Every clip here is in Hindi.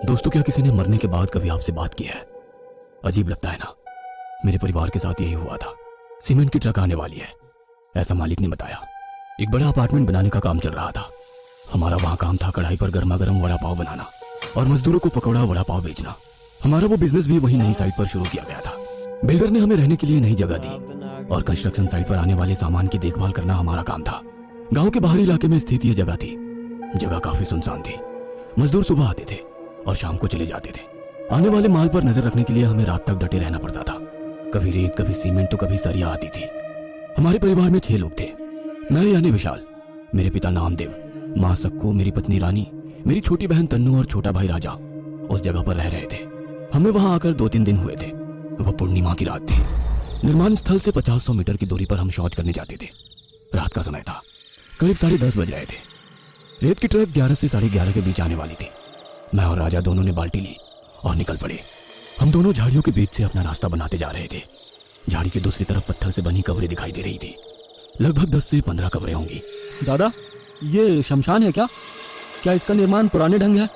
दोस्तों, क्या किसी ने मरने के बाद कभी आपसे बात की है? अजीब लगता है ना। मेरे परिवार के साथ यही हुआ था। सीमेंट की ट्रक आने वाली है, ऐसा मालिक ने बताया। एक बड़ा अपार्टमेंट बनाने का काम चल रहा था। हमारा वहाँ काम था कढ़ाई पर गर्मा गर्म वड़ा पाव बनाना और मजदूरों को पकौड़ा वड़ा पाव बेचना। हमारा वो बिजनेस भी वही नई साइट पर शुरू किया गया था। बिल्डर ने हमें रहने के लिए नई जगह दी और कंस्ट्रक्शन साइट पर आने वाले सामान की देखभाल करना हमारा काम था। गांव के बाहरी इलाके में स्थित ये जगह थी। जगह काफी सुनसान थी। मजदूर सुबह आते थे और शाम को चले जाते थे। आने वाले माल पर नजर रखने के लिए हमें रात तक डटे रहना पड़ता था। कभी रेत, कभी सीमेंट तो कभी सरिया आती थी। हमारे परिवार में 6 लोग थे। मैं यानी विशाल, मेरे पिता नामदेव, माँ सक्कू, मेरी पत्नी रानी, मेरी छोटी बहन तन्नू और छोटा भाई राजा उस जगह पर रह रहे थे। हमें वहां आकर 2-3 दिन हुए थे। वह पूर्णिमा की रात थी। निर्माण स्थल से 50-100 मीटर की दूरी पर हम शौच करने जाते थे। रात का समय था, करीब 10:30 बज रहे थे। रेत की ट्रक 11 से 11:30 के बीच आने वाली थी। मैं और राजा दोनों ने बाल्टी ली और निकल पड़े। हम दोनों झाड़ियों के बीच से अपना रास्ता बनाते जा रहे थे। झाड़ी की दूसरी तरफ पत्थर से बनी कब्रें दिखाई दे रही थी। लगभग 10 से 15 कब्रें होंगी। दादा, ये शमशान है क्या? क्या इसका निर्माण पुराने ढंग है?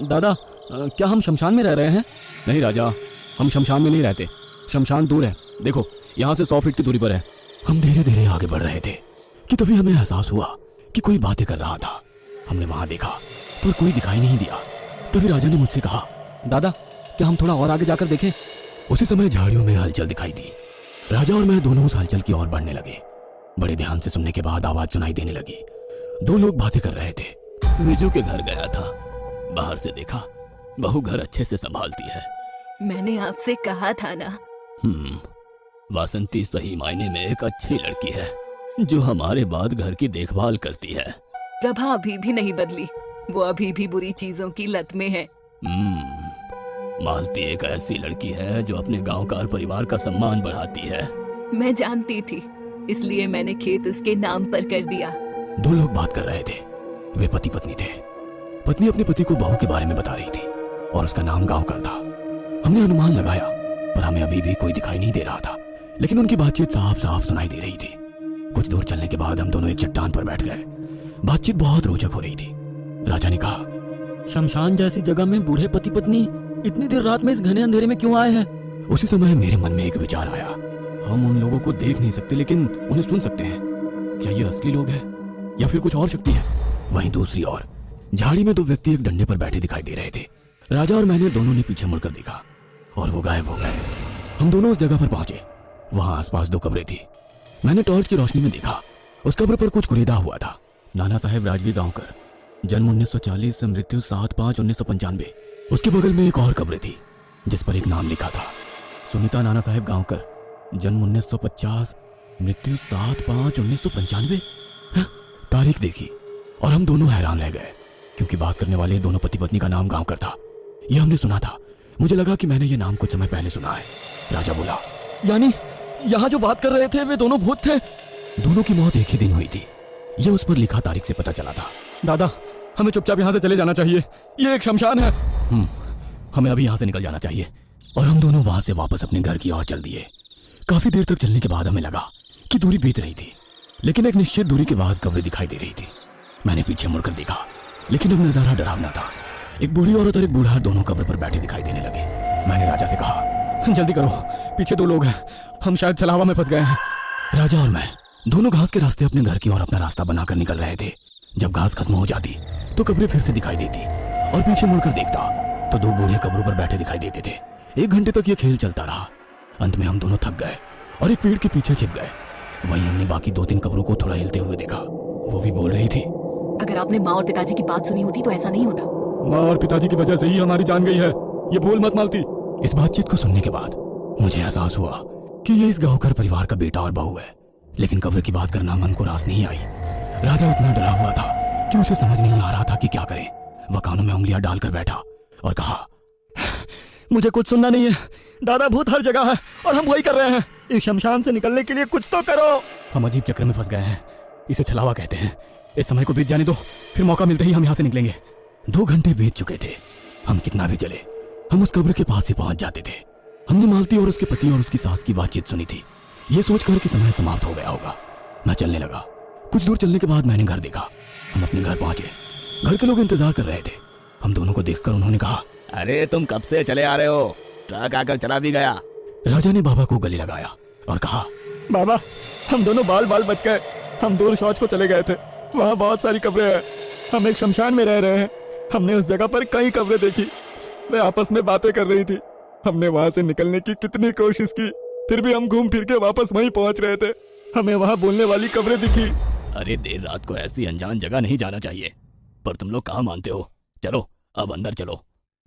दादा, क्या हम शमशान में रह रहे हैं? नहीं राजा, हम शमशान में नहीं रहते। शमशान दूर है, देखो यहाँ से 100 फीट की दूरी पर है। हम धीरे धीरे आगे बढ़ रहे थे कि तभी हमें एहसास हुआ कि कोई बातें कर रहा था। हमने वहां देखा पर कोई दिखाई नहीं दिया। तभी राजा ने मुझसे कहा, दादा, क्या हम थोड़ा और आगे जाकर देखें? उसी समय झाड़ियों में हलचल दिखाई दी। राजा और मैं दोनों उस हलचल की ओर बढ़ने लगे। बड़े ध्यान से सुनने के बाद आवाज सुनाई देने लगी। 2 लोग बातें कर रहे थे। विजू के घर गया था, बाहर से देखा, बहू घर अच्छे से संभालती है। मैंने आपसे कहा था ना। वासंती सही मायने में एक अच्छी लड़की है जो हमारे बाद घर की देखभाल करती है। प्रभा अभी भी नहीं बदली, वो अभी भी बुरी चीजों की लत में है। मालती एक ऐसी लड़की है जो अपने गांव का और परिवार का सम्मान बढ़ाती है। मैं जानती थी, इसलिए मैंने खेत उसके नाम पर कर दिया। 2 लोग बात कर रहे थे। वे पति पत्नी थे। पत्नी अपने पति को बहू के बारे में बता रही थी और उसका नाम गांवकर था। हमने अनुमान लगाया पर हमें अभी भी कोई दिखाई नहीं दे रहा था, लेकिन उनकी बातचीत साफ साफ सुनाई दे रही थी। कुछ दूर चलने के बाद हम दोनों एक चट्टान पर बैठ गए। बातचीत बहुत रोचक हो रही थी। राजा ने कहा, शमशान जैसी जगह में बूढ़े पति पत्नी इतनी देर रात में इस घने अंधेरे में क्यों आए हैं? उसी समय मेरे मन में एक विचार आया। हम उन लोगों को देख नहीं सकते लेकिन उन्हें सुन सकते हैं। क्या ये असली लोग हैं या फिर कुछ और शक्ति है? वहीं दूसरी ओर झाड़ी में 2 व्यक्ति एक डंडे पर बैठे दिखाई दे रहे थे। राजा और मैंने दोनों ने पीछे मुड़कर देखा और वो गायब हो गए। हम दोनों उस जगह पर पहुंचे। वहां आसपास 2 कब्रें थी। मैंने टॉर्च की रोशनी में देखा, उस कब्र पर कुछ कुरेदा हुआ था। नाना साहेब राजवी गांवकर, जन्म 1940, मृत्यु 7/5/1995। उसके बगल में एक और कब्र थी जिस पर एक नाम लिखा था, सुनीता नाना साहेब गांवकर, जन्म 1950, मृत्यु 7/5/1995। तारीख देखी और हम दोनों हैरान रह गए क्योंकि बात करने वाले दोनों पति पत्नी का नाम गांवकर था। यह हमने सुना था। मुझे लगा कि मैंने ये नाम कुछ समय पहले सुना है। राजा बोला, यानी यहाँ जो बात कर रहे थे वे दोनों भूत थे? दोनों की मौत एक ही दिन हुई थी। यह उस पर लिखा तारीख से पता चला था। दादा, हमें चुपचाप यहाँ से चले जाना चाहिए। ये एक शमशान है। हमें अभी यहाँ से निकल जाना चाहिए। और हम दोनों वहां से वापस अपने घर की ओर चल दिए। काफी देर तक चलने के बाद हमें लगा कि दूरी बीत रही थी, लेकिन एक निश्चित दूरी के बाद कब्र दिखाई दे रही थी। मैंने पीछे मुड़कर देखा, लेकिन अब नजारा डरावना था। एक बूढ़ी औरत और एक बूढ़ा दोनों कब्र पर बैठे दिखाई देने लगे। मैंने राजा से कहा, जल्दी करो, पीछे 2 लोग हैं, हम शायद छलावा में फंस गए हैं। राजा और मैं दोनों घास के रास्ते अपने घर की ओर अपना रास्ता बनाकर निकल रहे थे। जब घास खत्म हो जाती तो कब्रें फिर से दिखाई देती और पीछे मुड़कर देखता तो 2 बूढ़े कब्रों पर बैठे दिखाई देते थे। 1 घंटे तक ये खेल चलता रहा। अंत में हम दोनों थक गए और एक पेड़ के पीछे छिप गए। वहीं हमने बाकी 2-3 कब्रों को थोड़ा हिलते हुए देखा। वो भी बोल रही थी। अगर आपने माँ और पिताजी की बात सुनी होती तो ऐसा नहीं होता। माँ और पिताजी की वजह से ही हमारी जान गई है, ये बोल मत मालती। इस बातचीत को सुनने के बाद मुझे एहसास हुआ कि ये इस गांवकर परिवार का बेटा और बहू है, लेकिन कब्र की बात करना मन को रास नहीं आई। राजा इतना डरा हुआ था कि उसे समझ नहीं आ रहा था कि क्या करे। वह कानों में उंगलियां डालकर बैठा और कहा, मुझे कुछ सुनना नहीं है। दादा, भूत हर जगह है और हम वही कर रहे हैं। इस शमशान से निकलने के लिए कुछ तो करो। हम अजीब चक्र में फंस गए हैं, इसे छलावा कहते हैं। इस समय को बीत जाने दो, फिर मौका मिलते ही हम यहाँ से निकलेंगे। 2 घंटे बीत चुके थे। हम कितना भी चले, हम उस कब्र के पास ही पहुंच जाते थे। हमने मालती और उसके पति और उसकी सास की बातचीत सुनी थी। ये सोचकर कि समय समाप्त हो गया होगा, मैं चलने लगा। कुछ दूर चलने के बाद मैंने घर देखा। हम अपने घर पहुंचे। घर के लोग इंतजार कर रहे थे। हम दोनों को देखकर उन्होंने कहा, अरे तुम कब से चले आ रहे हो? ट्रक आकर चला भी गया। राजा ने बाबा को गले लगाया और कहा, बाबा, हम दोनों बाल बाल बच गए। हम दूर शौच को चले गए थे। वहाँ बहुत सारी कब्रें हैं। हम एक शमशान में रह रहे हैं। हमने उस जगह पर कई कब्रें देखी। वे आपस में बातें कर रही थी। हमने वहाँ से निकलने की कितनी कोशिश की, फिर भी हम घूम फिर के वापस वहीं पहुँच रहे थे। हमें वहाँ बोलने वाली कब्रें दिखी। अरे देर रात को ऐसी अनजान जगह नहीं जाना चाहिए, पर तुम लोग कहाँ मानते हो। चलो अब अंदर चलो।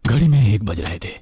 घड़ी में 1 बज रहे थे।